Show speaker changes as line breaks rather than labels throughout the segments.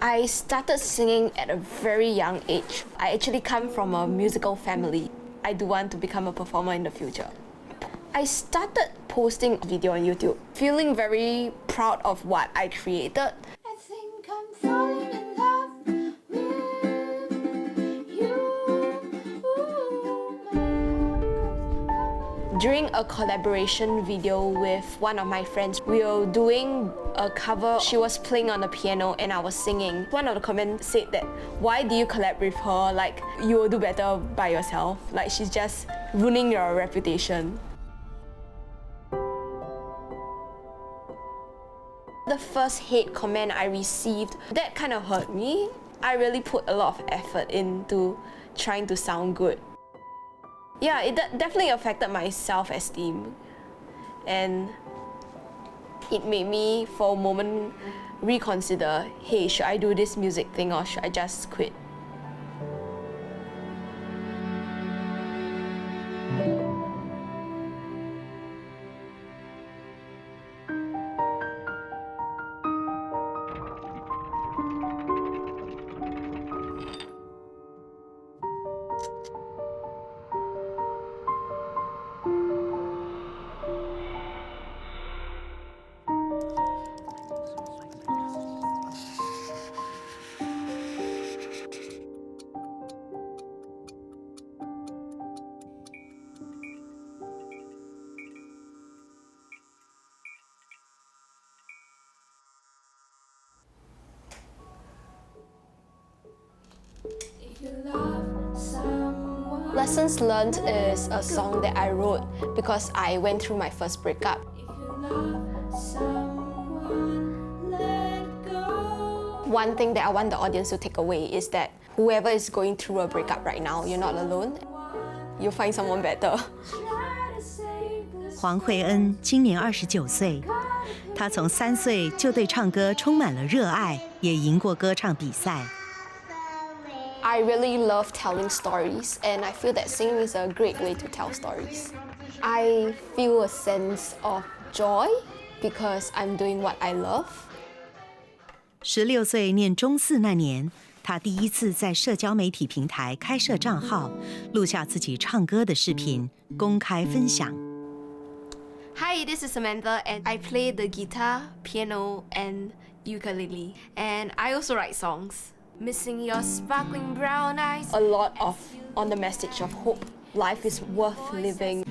I started singing at a very young age. I actually come from a musical family. I do want to become a performer in the future. I started posting video on YouTube, feeling very proud of what I created.
I think I'm falling in love with you.
During a collaboration video with one of my friends, we were doing a cover. She was playing on the piano and I was singing. One of the comments said that, why do you collab with her? Like, you will do better by yourself. Like, she's just ruining your reputation. The first hate comment I received, that kind of hurt me. I really put a lot of effort into trying to sound good. Yeah, it definitely affected my self-esteem. And it made me, for a moment, reconsider, hey, should I do this music thing or should I just quit? Lessons Learned is a song that I wrote because I went through my first breakup. One thing that I want the audience to take away is that whoever is going through a breakup right now, you're not alone. You'll find someone better.
黄慧恩今年29岁，她从3岁就对唱歌充满了热爱，也赢过歌唱比赛。
I really love telling stories, and I feel that singing is a great way to tell stories. I feel a sense of joy because I'm doing what I love.
16岁念中4那年，她第一次在社交媒体平台开设账号，录下自己唱歌的视频，公开分享。
Hi, this is Samantha, and I play the guitar, piano, and ukulele. And I also write songs. Missing your sparkling brown eyes. A lot of on the message of hope. Life is worth living.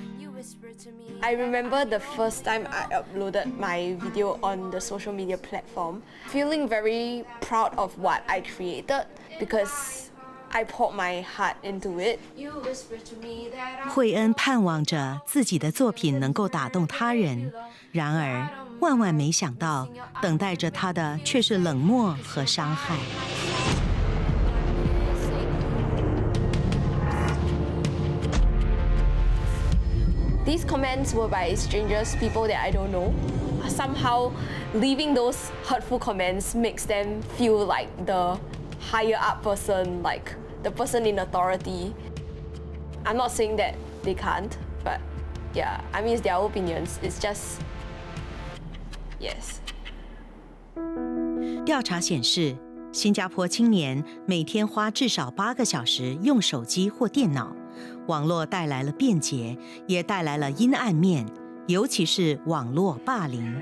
I remember the first time I uploaded my video on the social media platform, feeling very proud of what I created because I poured my heart into it.
慧恩盼望着自己的作品能够打动他人，然而万万没想到，等待着她的却是冷漠和伤害。
These comments were by strangers, people that I don't know. Somehow, leaving those hurtful comments makes them feel like the higher up person, like the person in authority. I'm not saying that they can't, but yeah, I mean, it's their opinions. It's just, yes.
调查显示，新加坡青年每天花至少8个小时用手机或电脑。 网络带来了便捷，也带来了阴暗面，尤其是网络霸凌。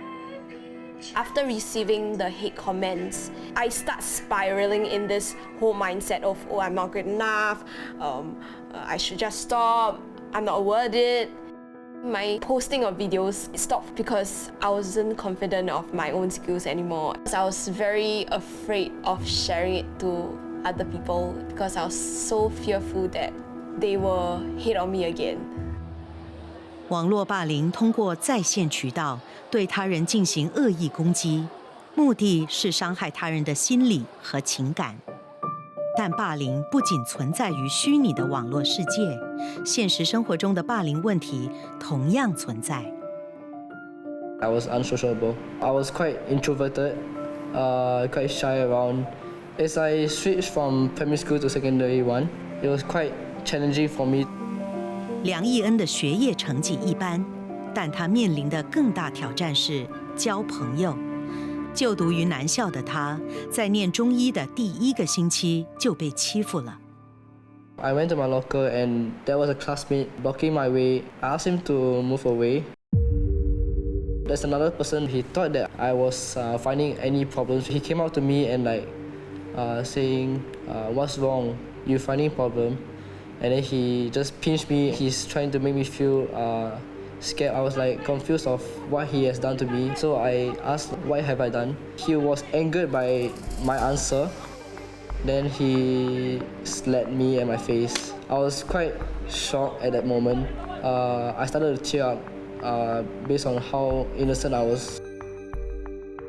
After receiving the hate comments, I start spiraling in this whole mindset of, oh, I'm not good enough, I should just stop, I'm not worth it. My posting of videos stopped because I wasn't confident of my own skills anymore. I was very afraid of sharing it to other people because I was so fearful that they will hate on me again.
网络霸凌通过在线渠道对他人进行恶意攻击，目的是伤害他人的心理和情感。但霸凌不仅存在于虚拟的网络世界，现实生活中的霸凌问题同样存在。
I was unsociable. I was quite introverted, quite shy around. As I switched from primary school to secondary one, it was quite challenging for me.
梁奕恩的学业成绩一般，但他面临的更大挑战是交朋友。就读于男校的他，在念中医的第1个星期就被欺负了。
I went to my locker and there was a classmate blocking my way. I asked him to move away. There's another person, he thought that I was finding any problems. He came up to me and saying, what's wrong? You finding problem? And then he just pinched me. He's trying to make me feel scared. I was confused of what he has done to me. So I asked, what have I done? He was angered by my answer. Then he slapped me in my face. I was quite shocked at that moment. I started to tear up based on how innocent I was.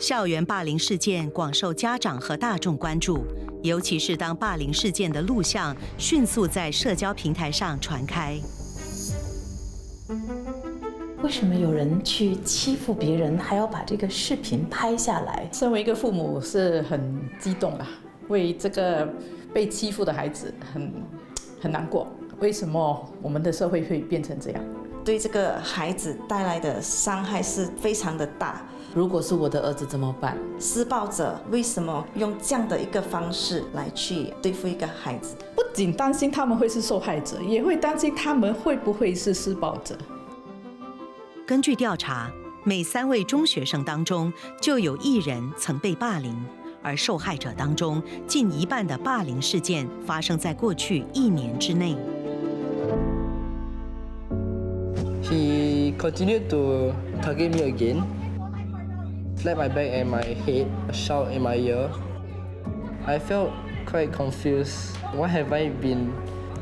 校园霸凌事件广受家长和大众关注，尤其是当霸凌事件的录像迅速在社交平台上传开。
为什么有人去欺负别人，还要把这个视频拍下来？身为一个父母是很激动啦，为这个被欺负的孩子很难过。为什么我们的社会会变成这样？
对这个孩子带来的伤害是非常的大。
如果是我的儿子怎么办？
施暴者为什么用这样的一个方式来去对付一个孩子？
不仅担心他们会是受害者，也会担心他们会不会是施暴者。
根据调查，每3位中学生当中就有1人曾被霸凌，而受害者当中近1半的霸凌事件发生在过去1年之内。
He continued to target me again, slap my back and my head, shout in my ear. I felt quite confused. What have I been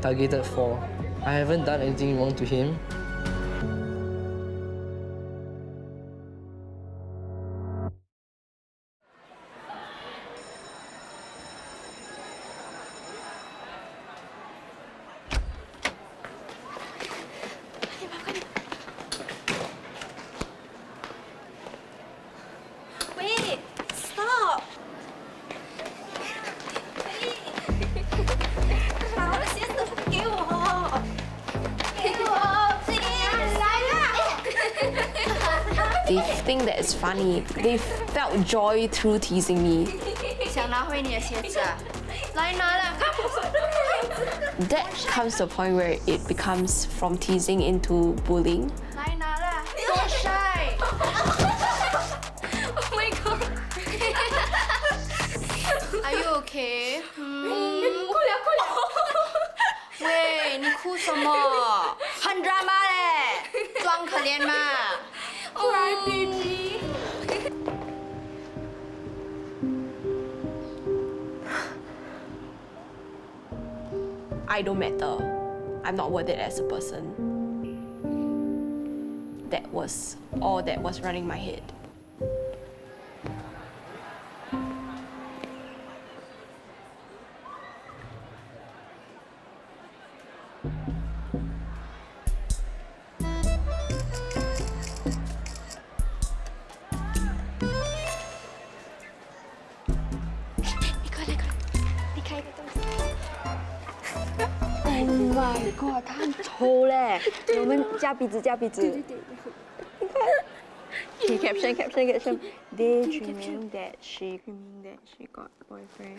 targeted for? I haven't done anything wrong to him.
Wait, stop! 把我的鞋子给我，给我，来啦！ They think that it's funny. They felt joy through teasing me.
想拿回你的鞋子啊？来拿了，看。
That comes to a point where it becomes from teasing into bullying.
来拿了，多帅！
Oh my god!
Are you okay？ 哭了哭了。喂，你哭什么？很 drama 嘞，装可怜嘛。Cry baby。
I don't matter. I'm not worth it as a person. That was all that was running my head.
Oh my god， 他很丑嘞！我们夹鼻子，夹鼻子。对对对，你看。Okay, caption. Daydreaming that she got boyfriend.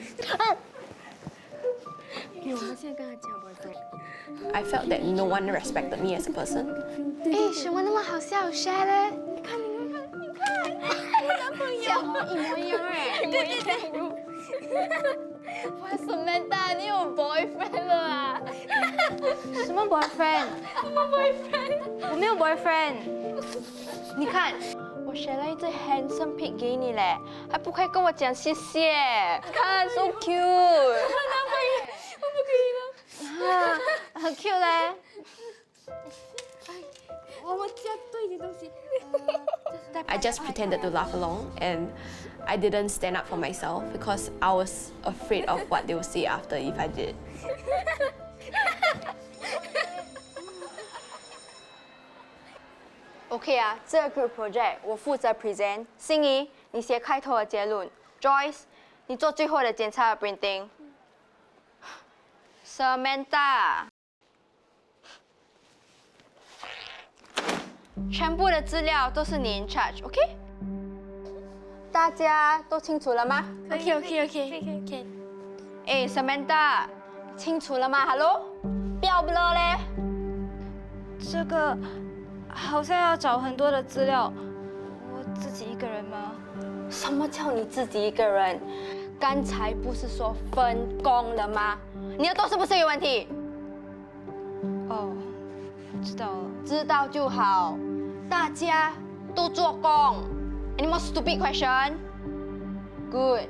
给我们现在跟他讲 boyfriend。
I felt that no one respected me as a person.
哎，什么那么好笑 ？share 嘞？你看，我男朋友一模一样哎。对。哇 ，Samantha， 你有 boyfriend 了啊？
什么 boyfriend？
什么 boyfriend？
我没有 boyfriend。你看，我选了一只 handsome pic 给你嘞，还不可以跟我讲谢谢？看 ，so cute。
我男朋友，我不可以了。
啊，很 cute 嘞。
我们加多一点东西。
I just pretended to laugh along and I didn't stand up for myself because I was afraid of what they would say after if I did.
OK 啊，这个 group project 我负责 present， 心怡你写开头的结论 ，Joyce 你做最后的检查和 printing。Samantha， 全部的资料都是你 in charge，OK？大家都清楚了吗
OK，
哎，Samantha，清楚了吗？Hello，不要 blur 嘞。
这个好像要找很多的资料，我自己一个人吗？
什么叫你自己一个人？刚才不是说分工了吗？你的做事不是有问题？
哦，知道了。
知道就好，大家都做工。Any more stupid question? Good.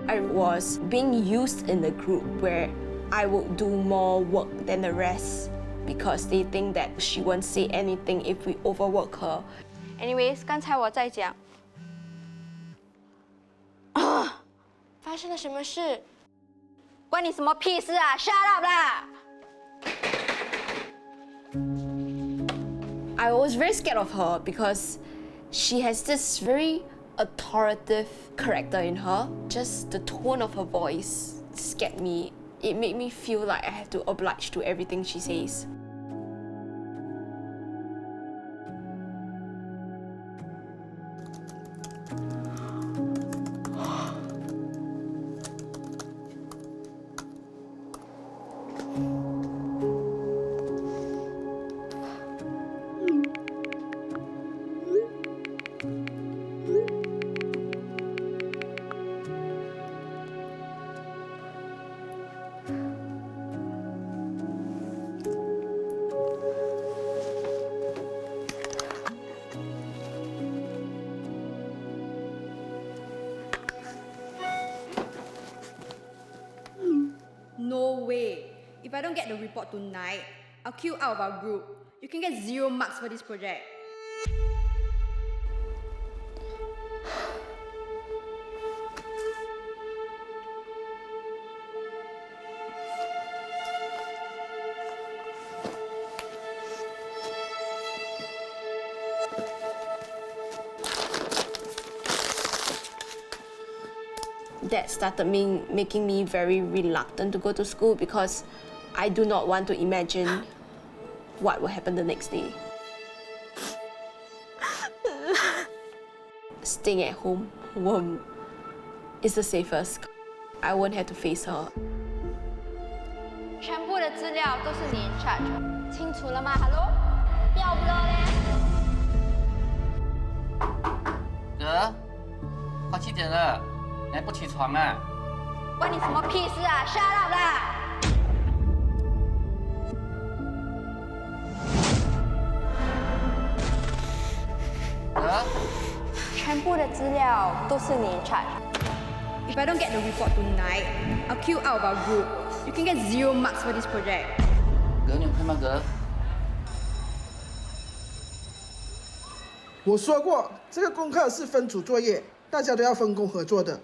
I was being used in the group where I would do more work than the rest because they think that she won't say anything if we overwork her.
Anyways，刚才我在讲，
发生了什么事？
关你什么屁事啊 ？Shut up 啦！
I was very scared of her because she has this very authoritative character in her. Just the tone of her voice scared me. It made me feel like I had to oblige to everything she says.
No way. If I don't get the report tonight, I'll queue out of our group. You can get 0 marks for this project.
That started making me very reluctant to go to school because I do not want to imagine what will happen the next day. Staying at home is the safest. I won't have to face her.
全部的资料都是你 in charge， 清楚了吗 ？Hello， 不要 blur 嘞。
哥，快7点了，你还不起床啊？
关你什么屁事啊 ？Shut up 啦！
哥，
全部的资料都是你 in charge。
If I don't get the report tonight, I'll queue out of our group. You can get 0 marks for this project.
哥，你有看吗？哥，
我说过，这个功课是分组作业，大家都要分工合作的。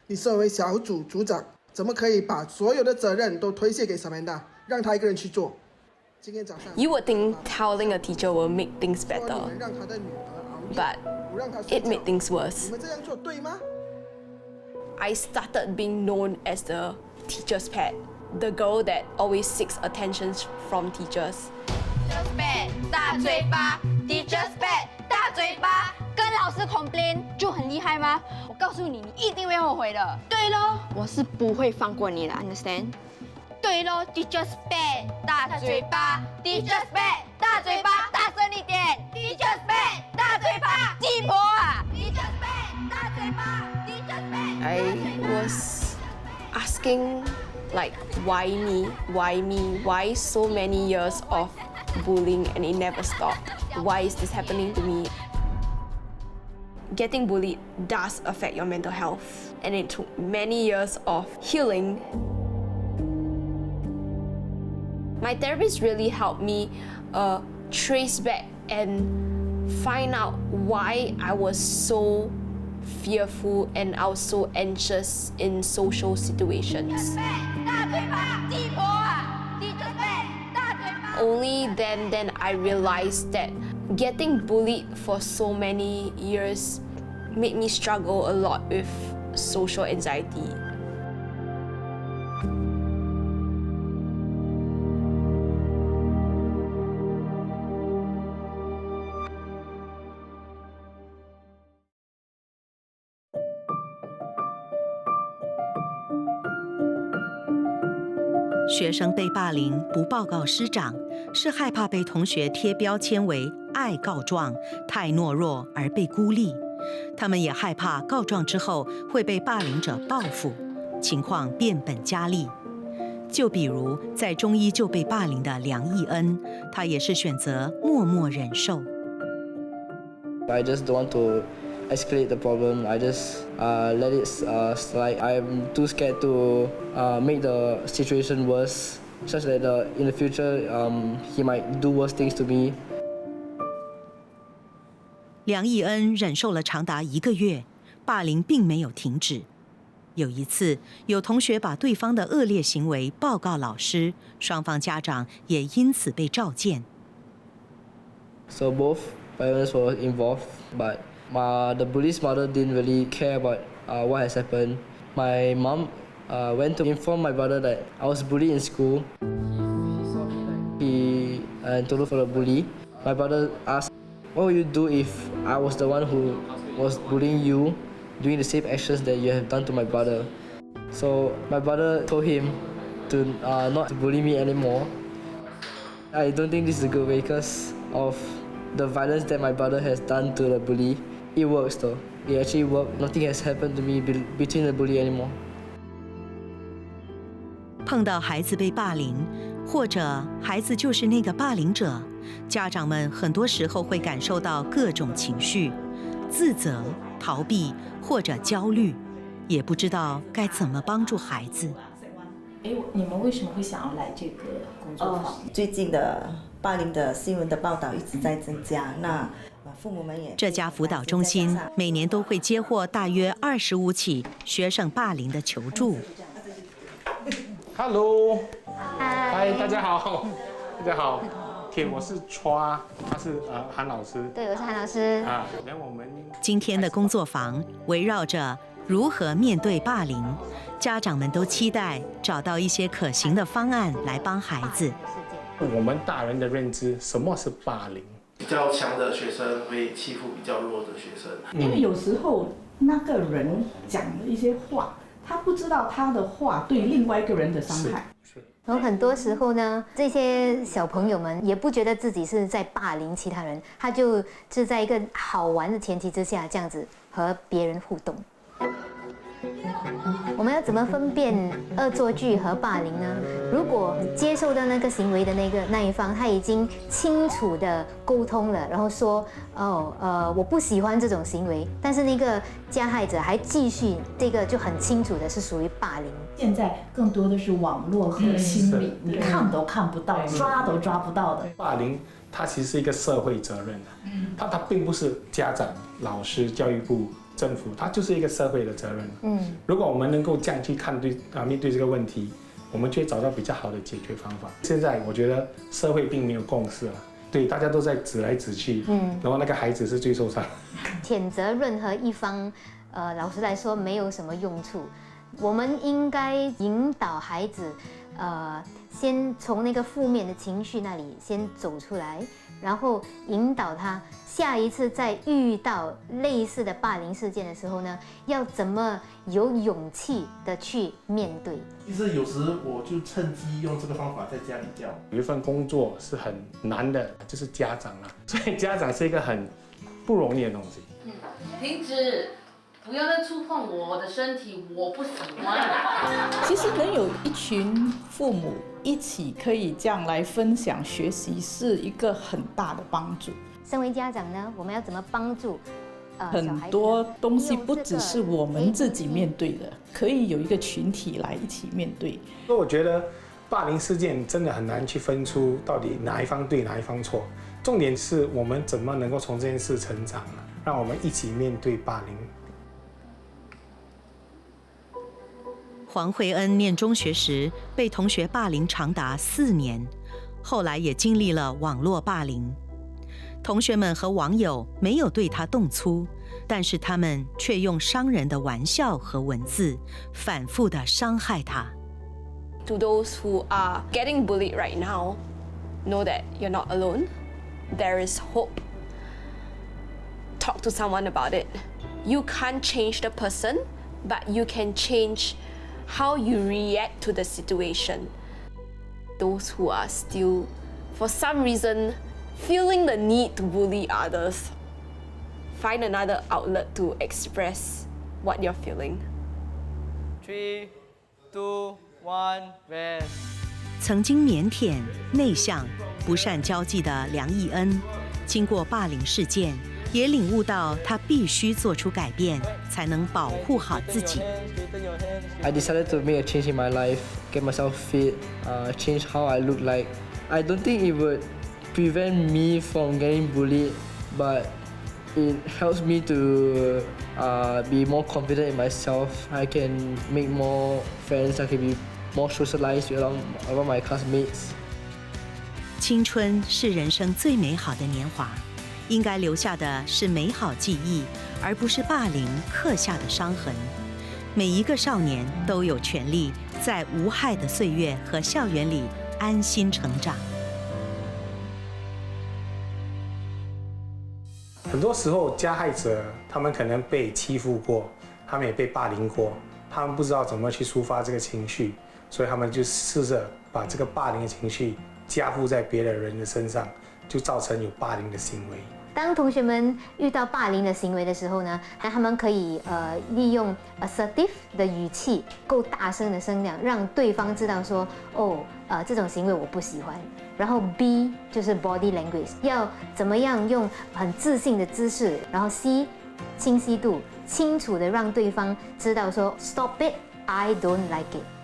你身为小组组长，怎么可以把所有的责任都推卸给 Samantha， 让她一个人去做？今天早上
You would think telling a teacher will make things
说你
better,
们让她的女儿熬夜，
but
不让她睡
it
觉
made things
你
worse.
们这样做对吗？
I started being known as the teacher's pet, the girl that always seeks attention from teachers.
Teacher's pet 大嘴巴 ，Teacher's pet 大嘴巴，跟老师 complain 就很厉害吗？我告诉你，你一定会后悔的。对咯，我是不会放过你的 ，understand？ 对咯 ，Teacher's pet 大嘴巴 ，Teacher's pet 大嘴巴，大声一点 ，Teacher's pet 大嘴巴，鸡婆啊 ，Teacher's pet 大嘴巴 ，Teacher's pet。
I was asking, like, why me? Why me? Why so many years of bullying and it never stopped? Why is this happening to me? Getting bullied does affect your mental health, and it took many years of healing. My therapist really helped me trace back and find out why I was so fearful and I was so anxious in social situations.
大嘴巴，鸡婆啊，Teacher's pet 大嘴巴。
Only then I realized that getting bullied for so many years made me struggle a lot with social anxiety.
学生被霸凌不报告师长，是害怕被同学贴标签为爱告状、太懦弱而被孤立。他们也害怕告状之后会被霸凌者报复，情况变本加厉。就比如在中医就被霸凌的梁义恩，他也是选择默默忍受。
I just don't want to escalate the problem. I just let it slide. I'm too scared to make the situation worse, such that in the future he might do worse things to me.
梁义恩忍受了长达1个月，霸凌并没有停止。有一次，有同学把对方的恶劣行为报告老师，双方家长也因此被召见。
So both parents were involved, but the bully's mother didn't really care about what has happened. My mom went to inform my brother that I was bullied in school. He told her for the bully. My brother asked, "What would you do if I was the one who was bullying you, doing the same actions that you have done to my brother?" So my brother told him to not bully me anymore. I don't think this is a good way because of the violence that my brother has done to the bully. It works though. It actually worked. Nothing has happened to me between the bully anymore.
碰到孩子被霸凌，或者孩子就是那个霸凌者，家长们很多时候会感受到各种情绪，自责、逃避或者焦虑，也不知道该怎么帮助孩子。
你们为什么会想要来这个工作坊？
最近的霸凌的新闻的报道一直在增加，那父母们也
这家辅导中心每年都会接获大约25起学生霸凌的求助。
Hello， 嗨，大家好，大家好。我是 Chua， 他是韩老师。
对，我是韩老师。
我们
今天的工作坊围绕着如何面对霸凌，家长们都期待找到一些可行的方案来帮孩子。
我们大人的认知，什么是霸凌？
比较强的学生会欺负比较弱的学生。
因为有时候那个人讲的一些话，他不知道他的话对另外一个人的伤害。
然后很多时候呢，这些小朋友们也不觉得自己是在霸凌其他人，他就是在一个好玩的前提之下，这样子和别人互动。我们要怎么分辨恶作剧和霸凌呢？如果接受到那个行为的那一方，他已经清楚的沟通了，然后说我不喜欢这种行为，但是那个加害者还继续，这个就很清楚的是属于霸凌。
现在更多的是网络和心理，你看都看不到，抓都抓不到的。
霸凌它其实是一个社会责任的，它并不是家长、老师、教育部、政府，它就是一个社会的责任。如果我们能够这样去面对这个问题，我们就会找到比较好的解决方法。现在我觉得社会并没有共识了，对，大家都在指来指去，然后那个孩子是最受伤。
谴责任何一方，老实来说没有什么用处。我们应该引导孩子，先从那个负面的情绪那里先走出来，然后引导他下一次在遇到类似的霸凌事件的时候呢，要怎么有勇气的去面对。
其实有时我就趁机用这个方法在家里教。
有一份工作是很难的，就是家长啦，所以家长是一个很不容易的东西。
停止！不要再触碰我的身体，我不喜欢。
其实能有一群父母一起可以这样来分享学习，是一个很大的帮助。
身为家长呢，我们要怎么帮助？
很多东西不只是我们自己面对的，可以有一个群体来一起面对。
所以我觉得霸凌事件真的很难去分出到底哪一方对哪一方错，重点是我们怎么能够从这件事成长，让我们一起面对霸凌。
黄慧恩念中学时被同学霸凌长达4年，后来也经历了网络霸凌。同学们和网友没有对他动粗，但是他们却用伤人的玩笑和文字反复地伤害他。
To those who are getting bullied right now, know that you're not alone. There is hope. Talk to someone about it. You can't change the person, but you can change how you react to the situation. those who are still, for some reason, feeling the need to bully others, find another outlet to express what you're feeling.
3, 2, 1, rest.
曾经腼腆、内向、不善交际的梁义恩，经过霸凌事件，也领悟到他必须做出改变，才能保护好自己。
I decided to make a change in my life, get myself fit, change how I look like. I don't think it would prevent me from getting bullied, but it helps me to be more confident in myself. I can make more friends. I can be more socialized around my classmates.
青春是人生最美好的年华，应该留下的是美好记忆，而不是霸凌刻下的伤痕。每一个少年都有权利在无害的岁月和校园里安心成长。
很多时候，加害者他们可能被欺负过，他们也被霸凌过，他们不知道怎么去抒发这个情绪，所以他们就试着把这个霸凌的情绪加附在别的人的身上，就造成有霸凌的行为。
当同学们遇到霸凌的行为的时候呢，那他们可以利用 assertive 的语气，够大声的声量，让对方知道说，这种行为我不喜欢。然后 B 就是 body language， 要怎么样用很自信的姿势。然后 C 清晰度，清楚的让对方知道说 stop it，I don't like it。